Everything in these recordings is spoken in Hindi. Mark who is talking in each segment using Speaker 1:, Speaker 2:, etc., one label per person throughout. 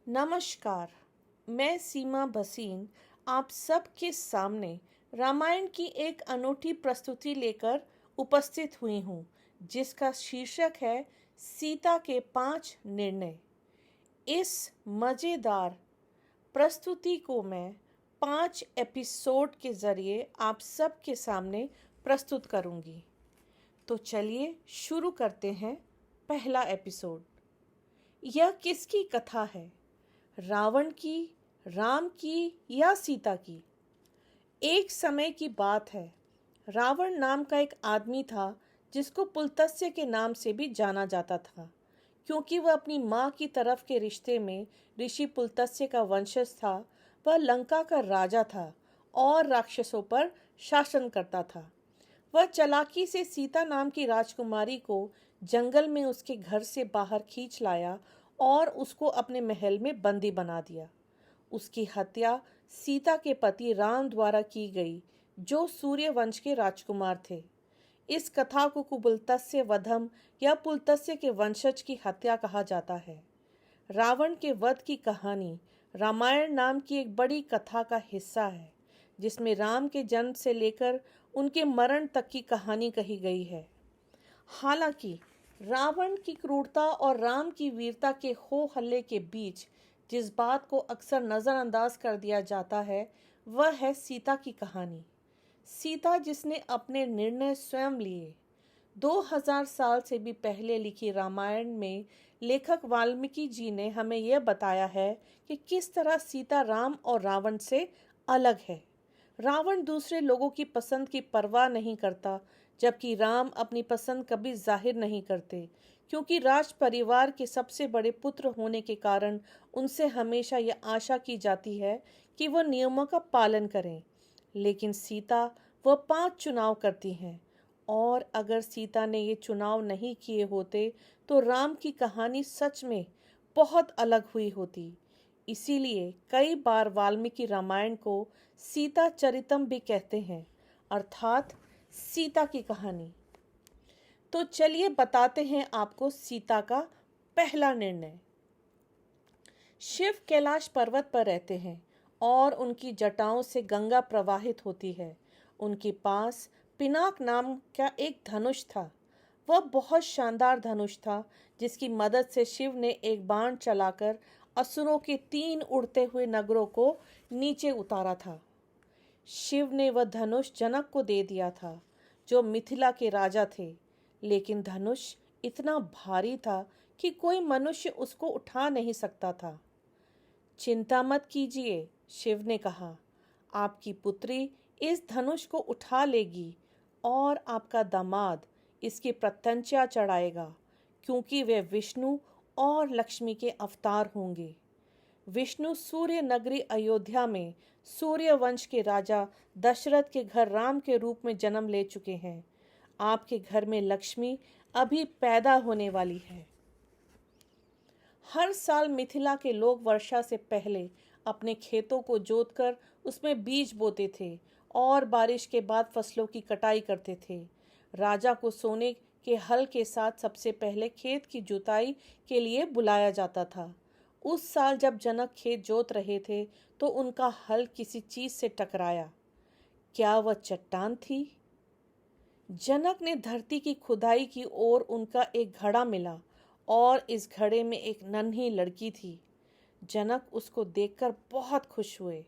Speaker 1: नमस्कार। मैं सीमा भसीन आप सबके सामने रामायण की एक अनूठी प्रस्तुति लेकर उपस्थित हुई हूँ, जिसका शीर्षक है सीता के 5 निर्णय। इस मज़ेदार प्रस्तुति को मैं 5 एपिसोड के ज़रिए आप सबके सामने प्रस्तुत करूँगी। तो चलिए शुरू करते हैं। पहला एपिसोड। यह किसकी कथा है? रावण की, राम की या सीता की? एक समय की बात है। रावण नाम का एक आदमी था जिसको पुलत्स्य के नाम से भी जाना जाता था, क्योंकि वह अपनी माँ की तरफ के रिश्ते में ऋषि पुलत्स्य का वंशज था। वह लंका का राजा था और राक्षसों पर शासन करता था। वह चालाकी से सीता नाम की राजकुमारी को जंगल में उसके घर से बाहर खींच लाया और उसको अपने महल में बंदी बना दिया। उसकी हत्या सीता के पति राम द्वारा की गई, जो सूर्य वंश के राजकुमार थे। इस कथा को पुलत्स्य वधम या पुलत्स्य के वंशज की हत्या कहा जाता है। रावण के वध की कहानी रामायण नाम की एक बड़ी कथा का हिस्सा है, जिसमें राम के जन्म से लेकर उनके मरण तक की कहानी कही गई है। हालांकि रावण की क्रूरता और राम की वीरता के हो हल्ले के बीच जिस बात को अक्सर नज़रअंदाज कर दिया जाता है, वह है सीता की कहानी। सीता जिसने अपने निर्णय स्वयं लिए। 2000 साल से भी पहले लिखी रामायण में लेखक वाल्मीकि जी ने हमें यह बताया है कि किस तरह सीता राम और रावण से अलग है। रावण दूसरे लोगों की पसंद की परवाह नहीं करता, जबकि राम अपनी पसंद कभी जाहिर नहीं करते, क्योंकि राज परिवार के सबसे बड़े पुत्र होने के कारण उनसे हमेशा यह आशा की जाती है कि वह नियमों का पालन करें। लेकिन सीता वह 5 चुनाव करती हैं, और अगर सीता ने ये चुनाव नहीं किए होते तो राम की कहानी सच में बहुत अलग हुई होती। इसीलिए कई बार वाल्मीकि रामायण को सीता चरितम भी कहते हैं, अर्थात सीता की कहानी। तो चलिए बताते हैं आपको सीता का पहला निर्णय। शिव कैलाश पर्वत पर रहते हैं और उनकी जटाओं से गंगा प्रवाहित होती है। उनके पास पिनाक नाम का एक धनुष था। वह बहुत शानदार धनुष था, जिसकी मदद से शिव ने एक बाण चलाकर असुरों के 3 उड़ते हुए नगरों को नीचे उतारा था। शिव ने वह धनुष जनक को दे दिया था, जो मिथिला के राजा थे। लेकिन धनुष इतना भारी था कि कोई मनुष्य उसको उठा नहीं सकता था। चिंता मत कीजिए, शिव ने कहा। आपकी पुत्री इस धनुष को उठा लेगी और आपका दामाद इसकी प्रत्यंचा चढ़ाएगा, क्योंकि वे विष्णु और लक्ष्मी के अवतार होंगे। विष्णु सूर्य नगरी अयोध्या में सूर्य वंश के राजा दशरथ के घर राम के रूप में जन्म ले चुके हैं। आपके घर में लक्ष्मी अभी पैदा होने वाली है। हर साल मिथिला के लोग वर्षा से पहले अपने खेतों को जोतकर उसमें बीज बोते थे और बारिश के बाद फसलों की कटाई करते थे। राजा को सोने के हल के साथ सबसे पहले खेत की जुताई के लिए बुलाया जाता था। उस साल जब जनक खेत जोत रहे थे तो उनका हल किसी चीज से टकराया। क्या वह चट्टान थी? जनक ने धरती की खुदाई की और उनका एक घड़ा मिला, और इस घड़े में एक नन्ही लड़की थी। जनक उसको देखकर बहुत खुश हुए।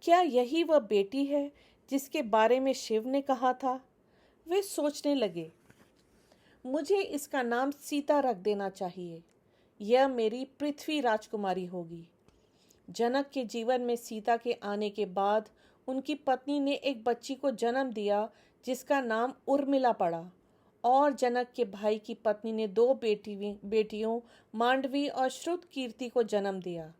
Speaker 1: क्या यही वह बेटी है जिसके बारे में शिव ने कहा था? वे सोचने लगे, मुझे इसका नाम सीता रख देना चाहिए। यह मेरी पृथ्वी राजकुमारी होगी। जनक के जीवन में सीता के आने के बाद उनकी पत्नी ने एक बच्ची को जन्म दिया, जिसका नाम उर्मिला पड़ा। और जनक के भाई की पत्नी ने 2 बेटियों मांडवी और श्रुतकीर्ति को जन्म दिया।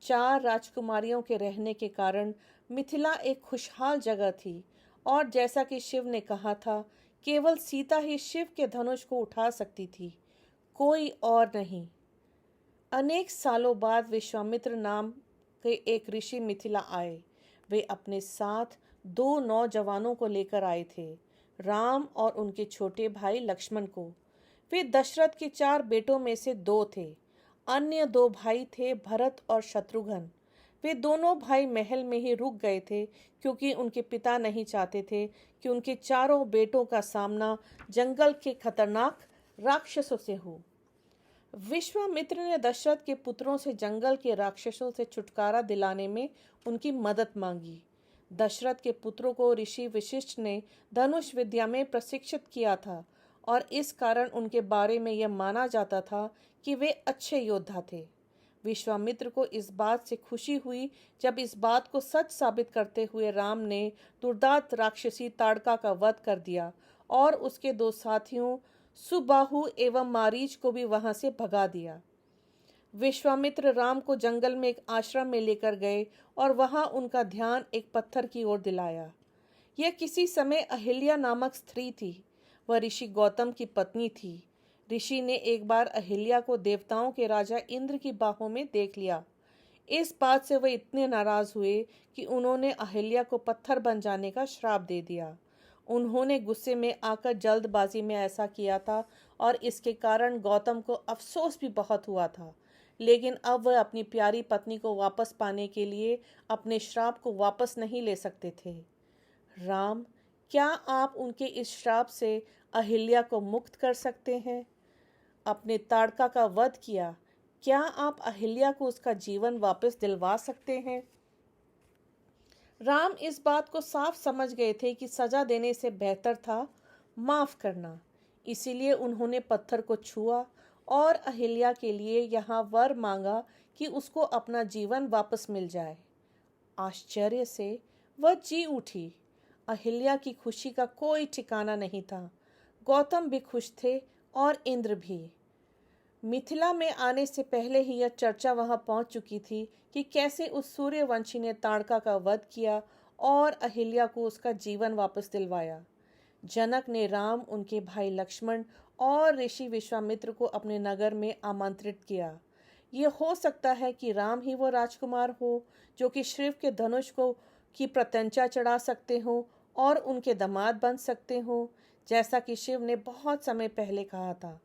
Speaker 1: 4 राजकुमारियों के रहने के कारण मिथिला एक खुशहाल जगह थी, और जैसा कि शिव ने कहा था, केवल सीता ही शिव के धनुष को उठा सकती थी, कोई और नहीं। अनेक सालों बाद विश्वामित्र नाम के एक ऋषि मिथिला आए। वे अपने साथ 2 नौजवानों को लेकर आए थे, राम और उनके छोटे भाई लक्ष्मण को। वे दशरथ के 4 बेटों में से 2 थे। अन्य दो भाई थे, भरत और शत्रुघ्न। वे दोनों भाई महल में ही रुक गए थे, क्योंकि उनके पिता नहीं चाहते थे कि उनके चारों बेटों का सामना जंगल के खतरनाक राक्षसों से हो। विश्वामित्र ने दशरथ के पुत्रों से जंगल के राक्षसों से छुटकारा दिलाने में उनकी मदद मांगी। दशरथ के पुत्रों को ऋषि वशिष्ठ ने धनुष विद्या में प्रशिक्षित किया था, और इस कारण उनके बारे में यह माना जाता था कि वे अच्छे योद्धा थे। विश्वामित्र को इस बात से खुशी हुई जब इस बात को सच साबित करते हुए राम ने दुर्दांत राक्षसी ताड़का का वध कर दिया और उसके दो साथियों सुबाहु एवं मारीच को भी वहां से भगा दिया। विश्वामित्र राम को जंगल में एक आश्रम में लेकर गए और वहां उनका ध्यान एक पत्थर की ओर दिलाया। यह किसी समय अहिल्या नामक स्त्री थी। वह ऋषि गौतम की पत्नी थी। ऋषि ने एक बार अहिल्या को देवताओं के राजा इंद्र की बाहों में देख लिया। इस बात से वे इतने नाराज हुए कि उन्होंने अहिल्या को पत्थर बन जाने का श्राप दे दिया। उन्होंने गुस्से में आकर जल्दबाजी में ऐसा किया था और इसके कारण गौतम को अफसोस भी बहुत हुआ था। लेकिन अब वह अपनी प्यारी पत्नी को वापस पाने के लिए अपने श्राप को वापस नहीं ले सकते थे। राम, क्या आप उनके इस श्राप से अहिल्या को मुक्त कर सकते हैं? अपने ताड़का का वध किया, क्या आप अहिल्या को उसका जीवन वापस दिलवा सकते हैं? राम इस बात को साफ समझ गए थे कि सजा देने से बेहतर था माफ करना। इसीलिए उन्होंने पत्थर को छुआ और अहिल्या के लिए यहाँ वर मांगा कि उसको अपना जीवन वापस मिल जाए। आश्चर्य से वह जी उठी। अहिल्या की खुशी का कोई ठिकाना नहीं था। गौतम भी खुश थे और इंद्र भी। मिथिला में आने से पहले ही यह चर्चा वहां पहुंच चुकी थी कि कैसे उस सूर्यवंशी ने ताड़का का वध किया और अहिल्या को उसका जीवन वापस दिलवाया। जनक ने राम, उनके भाई लक्ष्मण और ऋषि विश्वामित्र को अपने नगर में आमंत्रित किया। ये हो सकता है कि राम ही वो राजकुमार हो जो कि शिव के धनुष को की प्रत्यंचा चढ़ा सकते हो और उनके दामाद बन सकते हो, जैसा कि शिव ने बहुत समय पहले कहा था।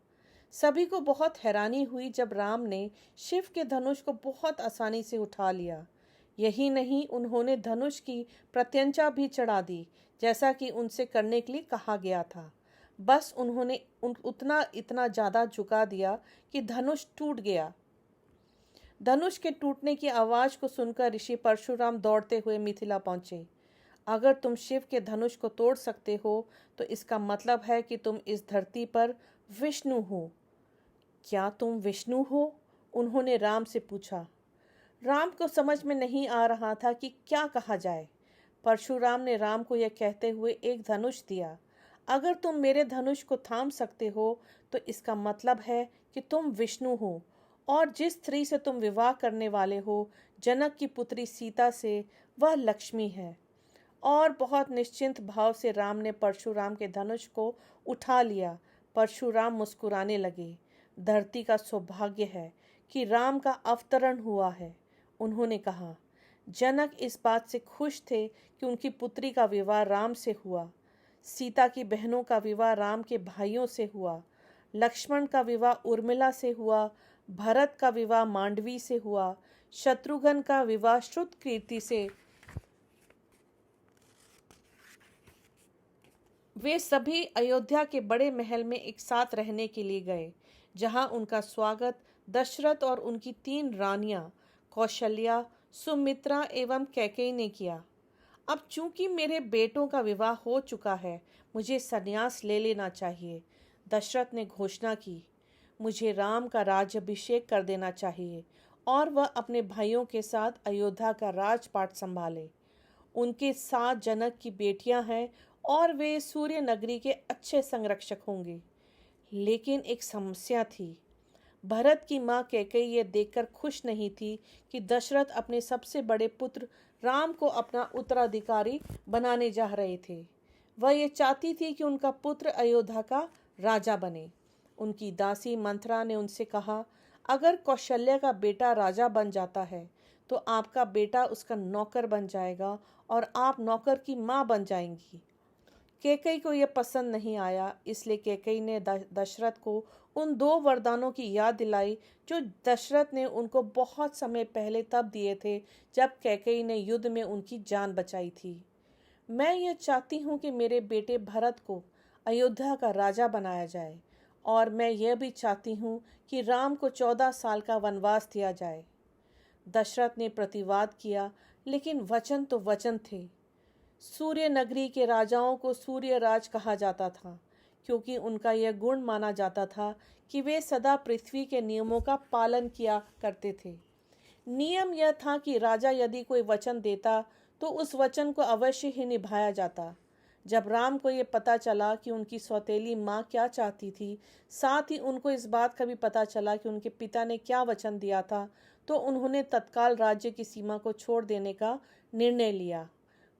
Speaker 1: सभी को बहुत हैरानी हुई जब राम ने शिव के धनुष को बहुत आसानी से उठा लिया। यही नहीं, उन्होंने धनुष की प्रत्यंचा भी चढ़ा दी, जैसा कि उनसे करने के लिए कहा गया था। बस उन्होंने उतना इतना ज्यादा झुका दिया कि धनुष टूट गया। धनुष के टूटने की आवाज को सुनकर ऋषि परशुराम दौड़ते हुए मिथिला पहुंचे। अगर तुम शिव के धनुष को तोड़ सकते हो तो इसका मतलब है कि तुम इस धरती पर विष्णु हो। क्या तुम विष्णु हो? उन्होंने राम से पूछा। राम को समझ में नहीं आ रहा था कि क्या कहा जाए। परशुराम ने राम को यह कहते हुए एक धनुष दिया। अगर तुम मेरे धनुष को थाम सकते हो तो इसका मतलब है कि तुम विष्णु हो, और जिस स्त्री से तुम विवाह करने वाले हो, जनक की पुत्री सीता से, वह लक्ष्मी है। और बहुत निश्चिंत भाव से राम ने परशुराम के धनुष को उठा लिया। परशुराम मुस्कुराने लगे। धरती का सौभाग्य है कि राम का अवतरण हुआ है, उन्होंने कहा। जनक इस बात से खुश थे कि उनकी पुत्री का विवाह राम से हुआ। सीता की बहनों का विवाह राम के भाइयों से हुआ। लक्ष्मण का विवाह उर्मिला से हुआ। भरत का विवाह मांडवी से हुआ। शत्रुघ्न का विवाह श्रुतकीर्ति से। वे सभी अयोध्या के बड़े महल में एक साथ रहने के लिए गए, जहां उनका स्वागत दशरथ और उनकी 3 रानियां कौशल्या, सुमित्रा एवं कैकेयी ने किया। अब चूंकि मेरे बेटों का विवाह हो चुका है, मुझे संन्यास ले लेना चाहिए, दशरथ ने घोषणा की। मुझे राम का राज्याभिषेक कर देना चाहिए और वह अपने भाइयों के साथ अयोध्या का राजपाट संभाले। उनके 7 जनक की बेटियां हैं और वे सूर्य नगरी के अच्छे संरक्षक होंगे। लेकिन एक समस्या थी। भरत की माँ कैकेयी ये देखकर खुश नहीं थी कि दशरथ अपने सबसे बड़े पुत्र राम को अपना उत्तराधिकारी बनाने जा रहे थे। वह ये चाहती थी कि उनका पुत्र अयोध्या का राजा बने। उनकी दासी मंथरा ने उनसे कहा, अगर कौशल्या का बेटा राजा बन जाता है तो आपका बेटा उसका नौकर बन जाएगा और आप नौकर की माँ बन जाएंगी। कैकेयी को यह पसंद नहीं आया, इसलिए कैकेयी ने दशरथ को उन 2 वरदानों की याद दिलाई जो दशरथ ने उनको बहुत समय पहले तब दिए थे जब कैकेयी ने युद्ध में उनकी जान बचाई थी। मैं ये चाहती हूँ कि मेरे बेटे भरत को अयोध्या का राजा बनाया जाए और मैं यह भी चाहती हूँ कि राम को 14 साल का वनवास दिया जाए। दशरथ ने प्रतिवाद किया, लेकिन वचन तो वचन थे। सूर्य नगरी के राजाओं को सूर्यराज कहा जाता था, क्योंकि उनका यह गुण माना जाता था कि वे सदा पृथ्वी के नियमों का पालन किया करते थे। नियम यह था कि राजा यदि कोई वचन देता तो उस वचन को अवश्य ही निभाया जाता। जब राम को ये पता चला कि उनकी सौतेली माँ क्या चाहती थी, साथ ही उनको इस बात का भी पता चला कि उनके पिता ने क्या वचन दिया था, तो उन्होंने तत्काल राज्य की सीमा को छोड़ देने का निर्णय लिया।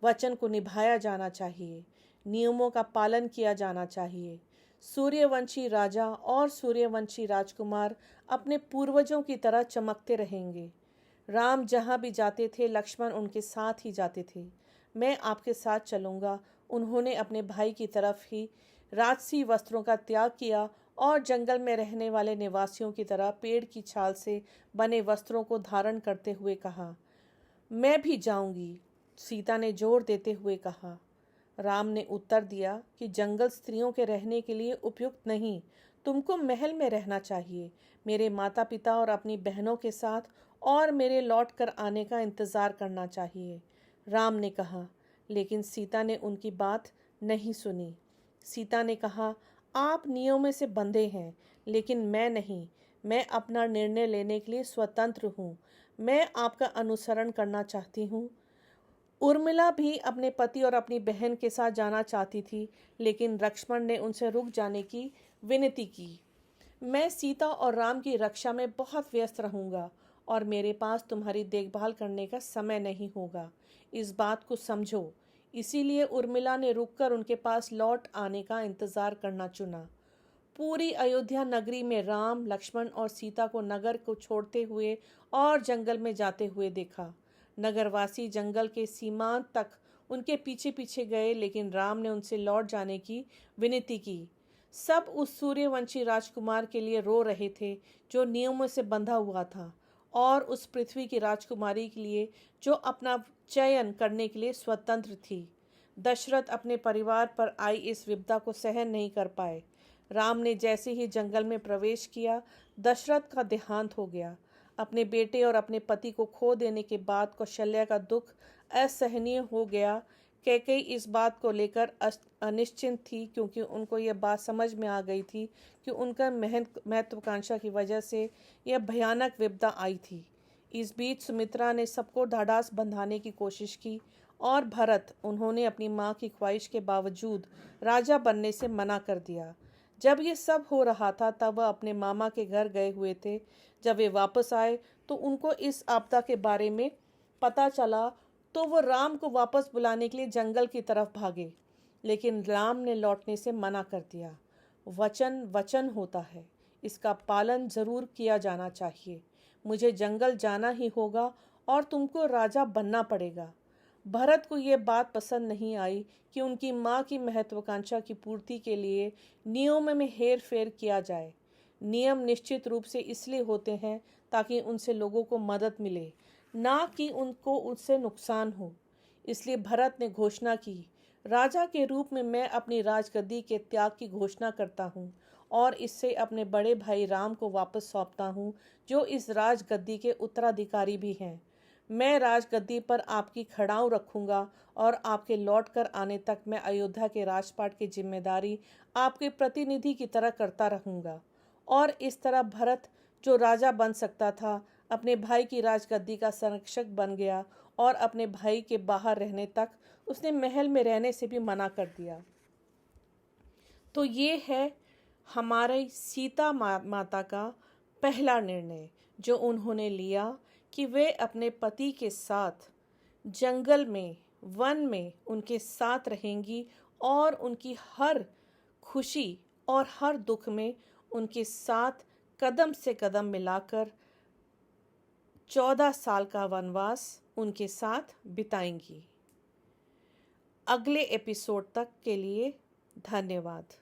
Speaker 1: वचन को निभाया जाना चाहिए, नियमों का पालन किया जाना चाहिए। सूर्यवंशी राजा और सूर्यवंशी राजकुमार अपने पूर्वजों की तरह चमकते रहेंगे। राम जहाँ भी जाते थे, लक्ष्मण उनके साथ ही जाते थे। मैं आपके साथ चलूँगा। उन्होंने अपने भाई की तरफ ही राजसी वस्त्रों का त्याग किया और जंगल में रहने वाले निवासियों की तरह पेड़ की छाल से बने वस्त्रों को धारण करते हुए कहा, मैं भी जाऊंगी। सीता ने जोर देते हुए कहा। राम ने उत्तर दिया कि जंगल स्त्रियों के रहने के लिए उपयुक्त नहीं, तुमको महल में रहना चाहिए, मेरे माता पिता और अपनी बहनों के साथ, और मेरे लौट कर आने का इंतज़ार करना चाहिए। राम ने कहा, लेकिन सीता ने उनकी बात नहीं सुनी। सीता ने कहा, आप नियमों से बंधे हैं, लेकिन मैं नहीं। मैं अपना निर्णय लेने के लिए स्वतंत्र हूँ। मैं आपका अनुसरण करना चाहती हूँ। उर्मिला भी अपने पति और अपनी बहन के साथ जाना चाहती थी, लेकिन लक्ष्मण ने उनसे रुक जाने की विनती की। मैं सीता और राम की रक्षा में बहुत व्यस्त रहूंगा और मेरे पास तुम्हारी देखभाल करने का समय नहीं होगा। इस बात को समझो। इसीलिए उर्मिला ने रुककर उनके पास लौट आने का इंतजार करना चुना। पूरी अयोध्या नगरी में राम, लक्ष्मण और सीता को नगर को छोड़ते हुए और जंगल में जाते हुए देखा। नगरवासी जंगल के सीमांत तक उनके पीछे पीछे गए, लेकिन राम ने उनसे लौट जाने की विनती की। सब उस सूर्यवंशी राजकुमार के लिए रो रहे थे जो नियमों से बंधा हुआ था, और उस पृथ्वी की राजकुमारी के लिए जो अपना चयन करने के लिए स्वतंत्र थी। दशरथ अपने परिवार पर आई इस विपदा को सहन नहीं कर पाए। राम ने जैसे ही जंगल में प्रवेश किया, दशरथ का देहांत हो गया। अपने बेटे और अपने पति को खो देने के बाद कौशल्या का दुख असहनीय हो गया। कैकेयी इस बात को लेकर अनिश्चिंत थी, क्योंकि उनको यह बात समझ में आ गई थी कि उनका महत्वाकांक्षा की वजह से यह भयानक विपदा आई थी। इस बीच सुमित्रा ने सबको ढाढ़स बंधाने की कोशिश की, और भरत, उन्होंने अपनी माँ की ख्वाहिश के बावजूद राजा बनने से मना कर दिया। जब ये सब हो रहा था तब वह अपने मामा के घर गए हुए थे। जब वे वापस आए तो उनको इस आपदा के बारे में पता चला, तो वो राम को वापस बुलाने के लिए जंगल की तरफ भागे, लेकिन राम ने लौटने से मना कर दिया। वचन वचन होता है, इसका पालन जरूर किया जाना चाहिए। मुझे जंगल जाना ही होगा और तुमको राजा बनना पड़ेगा। भरत को यह बात पसंद नहीं आई कि उनकी माँ की महत्वाकांक्षा की पूर्ति के लिए नियमों में हेर फेर किया जाए। नियम निश्चित रूप से इसलिए होते हैं ताकि उनसे लोगों को मदद मिले, ना कि उनको उससे नुकसान हो। इसलिए भरत ने घोषणा की, राजा के रूप में मैं अपनी राजगद्दी के त्याग की घोषणा करता हूँ और इससे अपने बड़े भाई राम को वापस सौंपता हूँ, जो इस राजगद्दी के उत्तराधिकारी भी हैं। मैं राजगद्दी पर आपकी खड़ाऊ रखूंगा और आपके लौट कर आने तक मैं अयोध्या के राजपाट की जिम्मेदारी आपके प्रतिनिधि की तरह करता रहूंगा। और इस तरह भरत, जो राजा बन सकता था, अपने भाई की राजगद्दी का संरक्षक बन गया, और अपने भाई के बाहर रहने तक उसने महल में रहने से भी मना कर दिया। तो ये है हमारी सीता माता का पहला निर्णय जो उन्होंने लिया कि वे अपने पति के साथ जंगल में, वन में उनके साथ रहेंगी और उनकी हर खुशी और हर दुख में उनके साथ कदम से कदम मिलाकर 14 साल का वनवास उनके साथ बिताएंगी। अगले एपिसोड तक के लिए धन्यवाद।